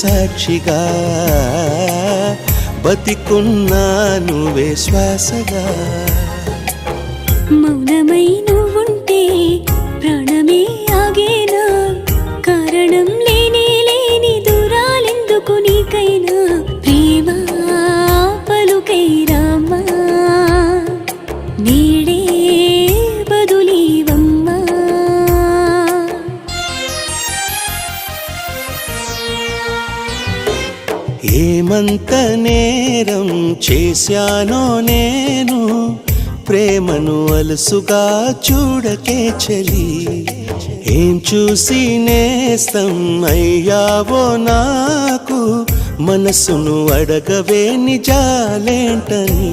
సాక్షిగా బతికున్నా నువ్వే శ్వాసగా. మౌనమై నువ్వుంటే ప్రాణమే ఆగేనా, కారణం లేని లేని దూరాలెందుకు నీకైనా, ప్రేమ పలుకై రామ్మా నీడే బదులీవమ్మా. ఏమంత నేరం చేశానో నేను, ప్రేమను అలసుగా చూడకే చలి. ఏం చూసి నేస్తం అయ్యావో నాకు, మనసును అడగవే నిజాలేంటని.